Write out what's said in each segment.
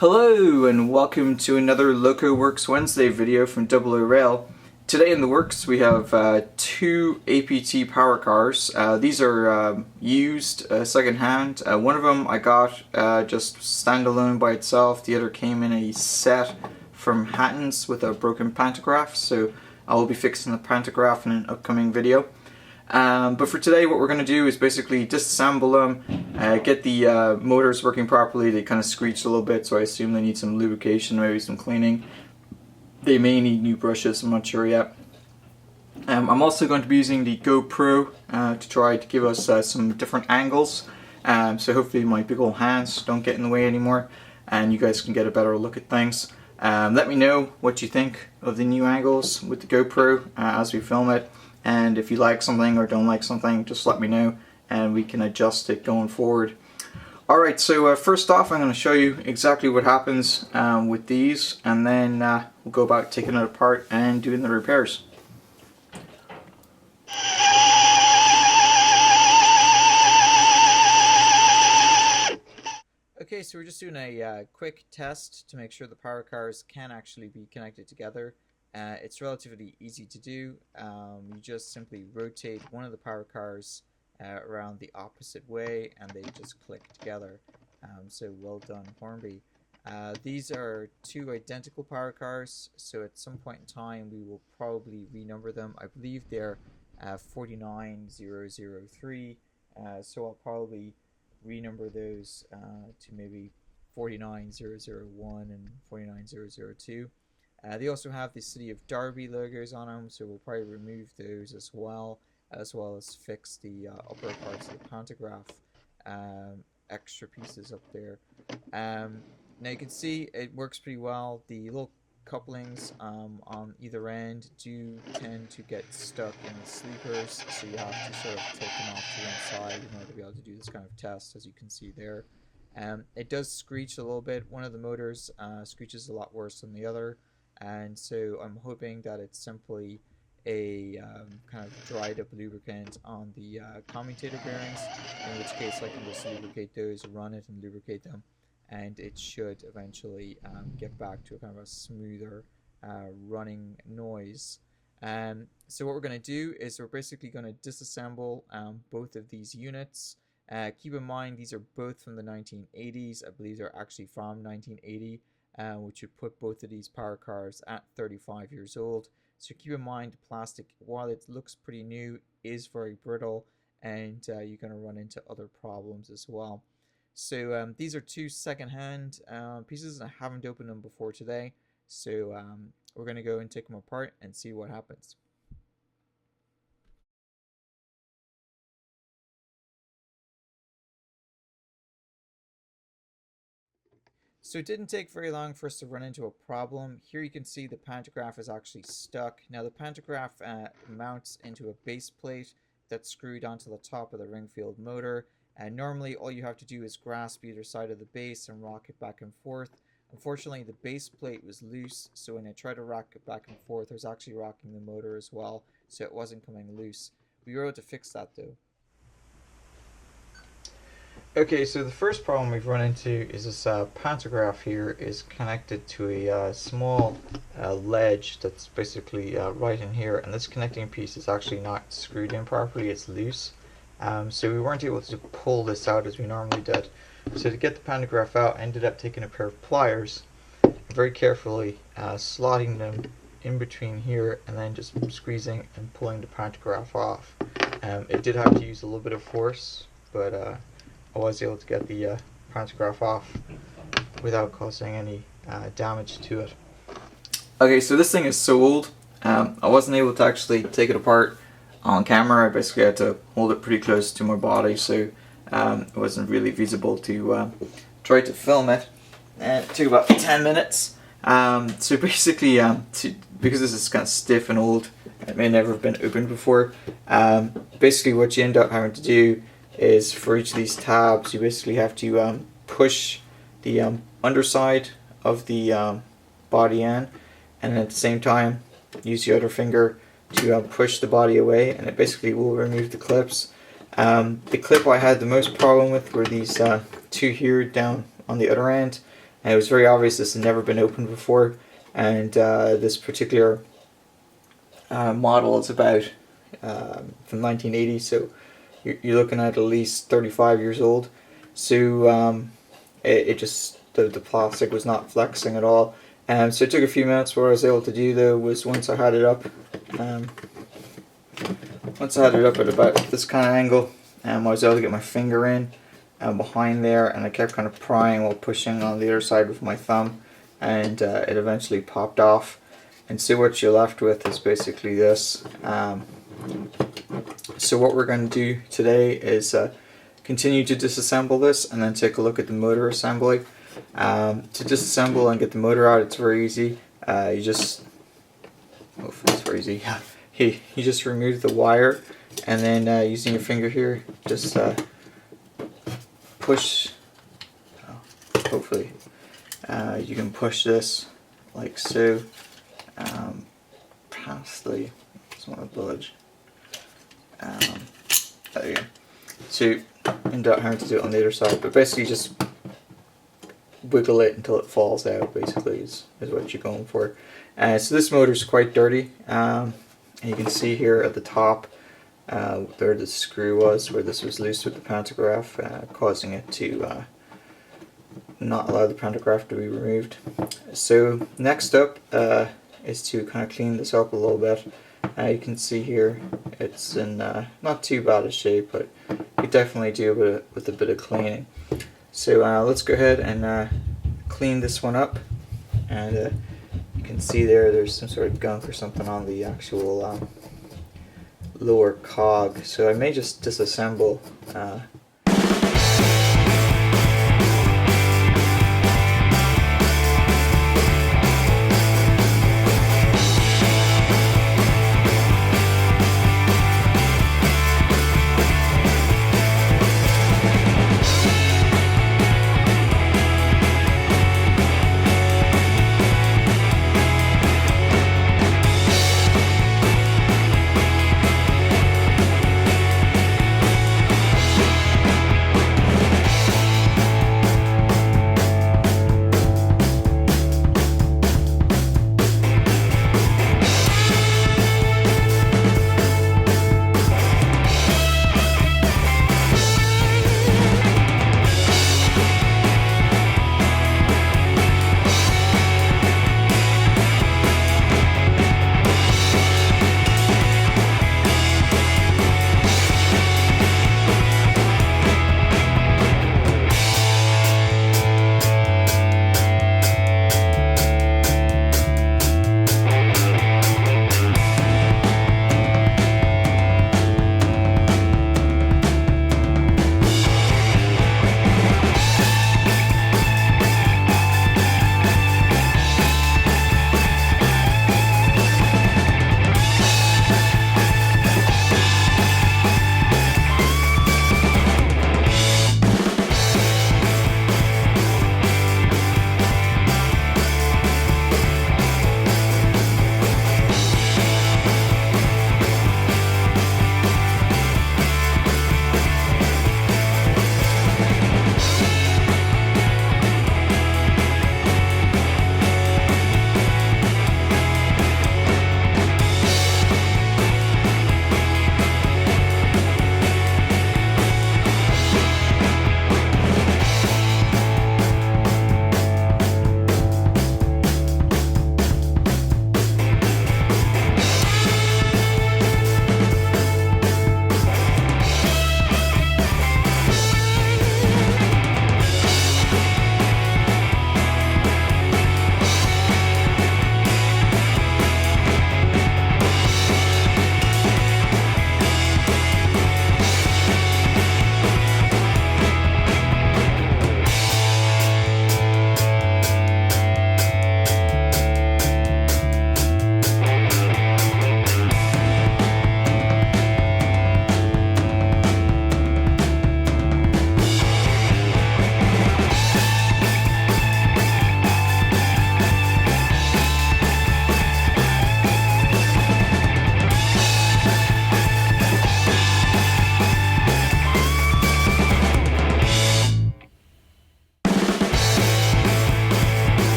Hello and welcome to another Loco Works Wednesday video from oorail. Today in the works we have two APT power cars. These are used second-hand. One of them I got just standalone by itself. The other came in a set from Hatton's with a broken pantograph, so I will be fixing the pantograph in an upcoming video. But for today what we're going to do is basically disassemble them, get the motors working properly. They kind of screeched a little bit, so I assume they need some lubrication, maybe some cleaning. They may need new brushes, I'm not sure yet. I'm also going to be using the GoPro to try to give us some different angles, so hopefully my big old hands don't get in the way anymore and you guys can get a better look at things. Let me know what you think of the new angles with the GoPro as we film it. And if you like something or don't like something, just let me know and we can adjust it going forward. Alright, so first off I'm going to show you exactly what happens with these, and then we'll go about taking it apart and doing the repairs. Okay, so we're just doing a quick test to make sure the power cars can actually be connected together. It's relatively easy to do. You just simply rotate one of the power cars around the opposite way and they just click together. So well done, Hornby. These are two identical power cars, so at some point in time we will probably renumber them. I believe they're 49003, so I'll probably renumber those to maybe 49001 and 49002. They also have the City of Derby logos on them, so we'll probably remove those as well as fix the upper parts of the pantograph, extra pieces up there. Now you can see it works pretty well. The little couplings on either end do tend to get stuck in the sleepers, so you have to sort of take them off to one side in order to be able to do this kind of test, as you can see there. It does screech a little bit. One of the motors screeches a lot worse than the other. And so I'm hoping that it's simply a kind of dried up lubricant on the commutator bearings, in which case I can just lubricate those, run it and lubricate them, and it should eventually get back to a kind of a smoother running noise. So what we're going to do is we're basically going to disassemble both of these units. Keep in mind these are both from the 1980s. I believe they're actually from 1980. Which would put both of these power cars at 35 years old. So keep in mind the plastic, while it looks pretty new, is very brittle, and you're going to run into other problems as well. So these are two second-hand pieces, and I haven't opened them before today. So we're going to go and take them apart and see what happens. So it didn't take very long for us to run into a problem. Here you can see the pantograph is actually stuck. Now the pantograph mounts into a base plate that's screwed onto the top of the ringfield motor. And normally all you have to do is grasp either side of the base and rock it back and forth. Unfortunately the base plate was loose, so when I tried to rock it back and forth I was actually rocking the motor as well, so it wasn't coming loose. We were able to fix that though. Okay, so the first problem we've run into is this pantograph here is connected to a small ledge that's basically right in here, and this connecting piece is actually not screwed in properly, it's loose. So we weren't able to pull this out as we normally did. So to get the pantograph out, I ended up taking a pair of pliers, very carefully slotting them in between here and then just squeezing and pulling the pantograph off. It did have to use a little bit of force, but I was able to get the pantograph off without causing any damage to it. Okay, so this thing is so old, I wasn't able to actually take it apart on camera. I basically had to hold it pretty close to my body, so it wasn't really feasible to try to film it. And it took about 10 minutes. So basically, because this is kind of stiff and old, it may never have been opened before, basically what you end up having to do is for each of these tabs you basically have to push the underside of the body in, and at the same time use the other finger to push the body away, and it basically will remove the clips. The clip I had the most problem with were these two here down on the other end. and it was very obvious this had never been opened before. And this particular model is about from 1980, so you're looking at least 35 years old. So it just the plastic was not flexing at all. So it took a few minutes. What I was able to do though was once I had it up at about this kind of angle, I was able to get my finger in behind there, and I kept kind of prying while pushing on the other side with my thumb, and it eventually popped off. And so what you're left with is basically this. So what we're going to do today is continue to disassemble this and then take a look at the motor assembly. To disassemble and get the motor out, it's very easy. You just, it's very easy. You just remove the wire, and then using your finger here, just push. Hopefully, you can push this like so past the. Just want to budge. There you go. So, and don't have to do it on the other side, but basically just wiggle it until it falls out. Basically, is what you're going for. So this motor is quite dirty. You can see here at the top where the screw was, where this was loose with the pantograph, causing it to not allow the pantograph to be removed. So next up is to kind of clean this up a little bit. You can see here it's in not too bad a shape, but you definitely do with a bit of cleaning. So let's go ahead and clean this one up. And you can see there's some sort of gunk or something on the actual lower cog. So I may just disassemble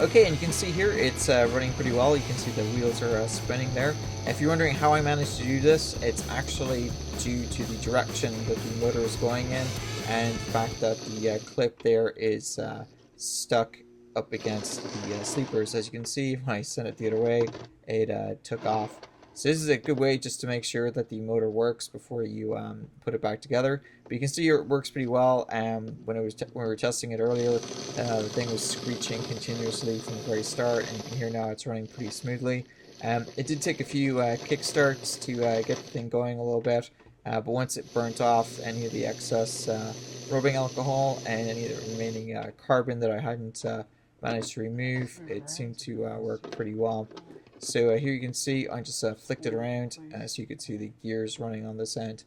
Okay, and you can see here it's running pretty well. You can see the wheels are spinning there. If you're wondering how I managed to do this, it's actually due to the direction that the motor is going in, and the fact that the clip there is stuck up against the sleepers. As you can see, when I sent it the other way, it took off. So this is a good way just to make sure that the motor works before you put it back together. But you can see here it works pretty well. When we were testing it earlier, the thing was screeching continuously from the very start, and you can hear now it's running pretty smoothly. It did take a few kickstarts to get the thing going a little bit, but once it burnt off any of the excess rubbing alcohol and any of the remaining carbon that I hadn't managed to remove, it seemed to work pretty well. So here you can see I just flicked it around so you could see the gears running on this end.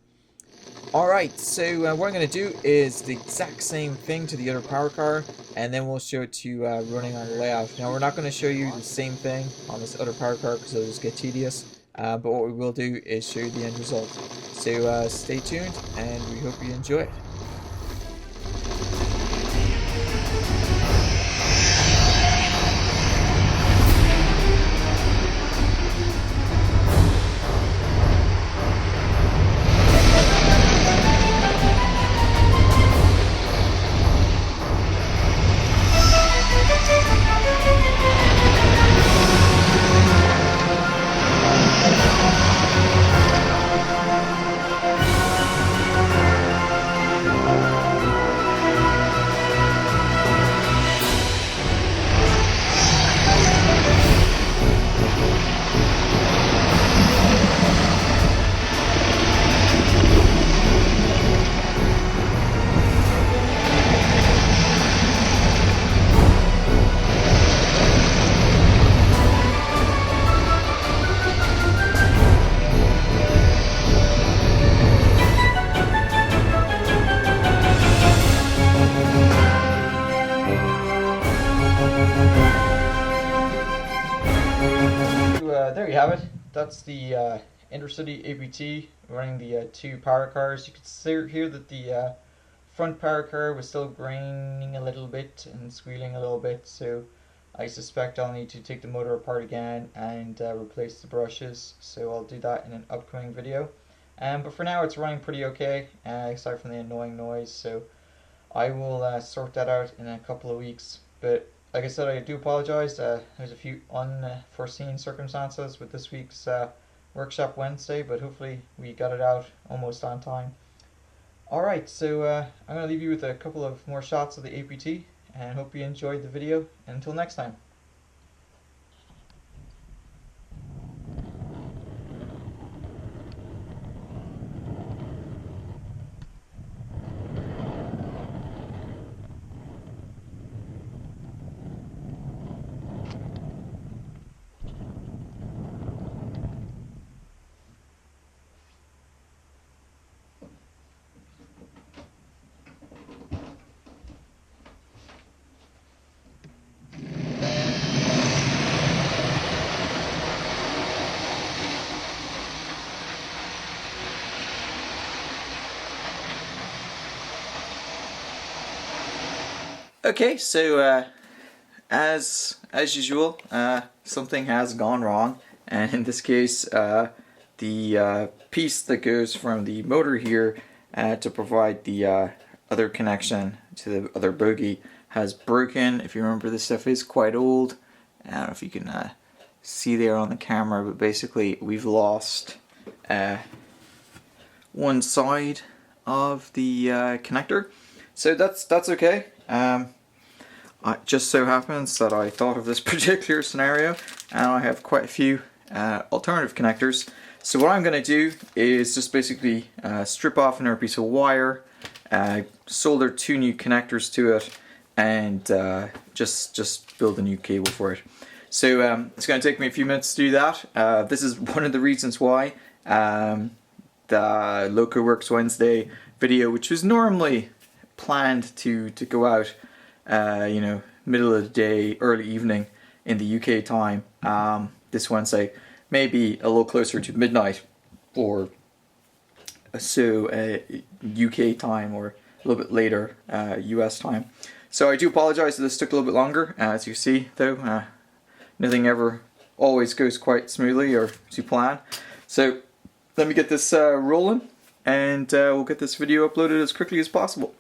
Alright, so what I'm going to do is the exact same thing to the other power car, and then we'll show it to you running on the layout. Now we're not going to show you the same thing on this other power car because it'll just get tedious, but what we will do is show you the end result. So stay tuned and we hope you enjoy it. There you have it. That's the intercity APT running the two power cars. You can see here that the front power car was still graining a little bit and squealing a little bit, so I suspect I'll need to take the motor apart again and replace the brushes, so I'll do that in an upcoming video. But for now it's running pretty okay, aside from the annoying noise, so I will sort that out in a couple of weeks. But like I said, I do apologize. There's a few unforeseen circumstances with this week's Workshop Wednesday, but hopefully we got it out almost on time. Alright, so I'm going to leave you with a couple of more shots of the APT, and hope you enjoyed the video. And until next time. Okay, so as usual, something has gone wrong, and in this case, the piece that goes from the motor here to provide the other connection to the other bogie has broken. If you remember, this stuff is quite old. I don't know if you can see there on the camera, but basically we've lost one side of the connector. So that's okay. It just so happens that I thought of this particular scenario, and I have quite a few alternative connectors. So what I'm going to do is just basically strip off another piece of wire, solder two new connectors to it, and just build a new cable for it. So it's going to take me a few minutes to do that. This is one of the reasons why the Loco Works Wednesday video, which was normally planned to go out you know, middle of the day, early evening in the UK time, this Wednesday, maybe a little closer to midnight or so UK time, or a little bit later US time. So I do apologize that this took a little bit longer. As you see, though, nothing ever always goes quite smoothly or to plan. So let me get this rolling, and we'll get this video uploaded as quickly as possible.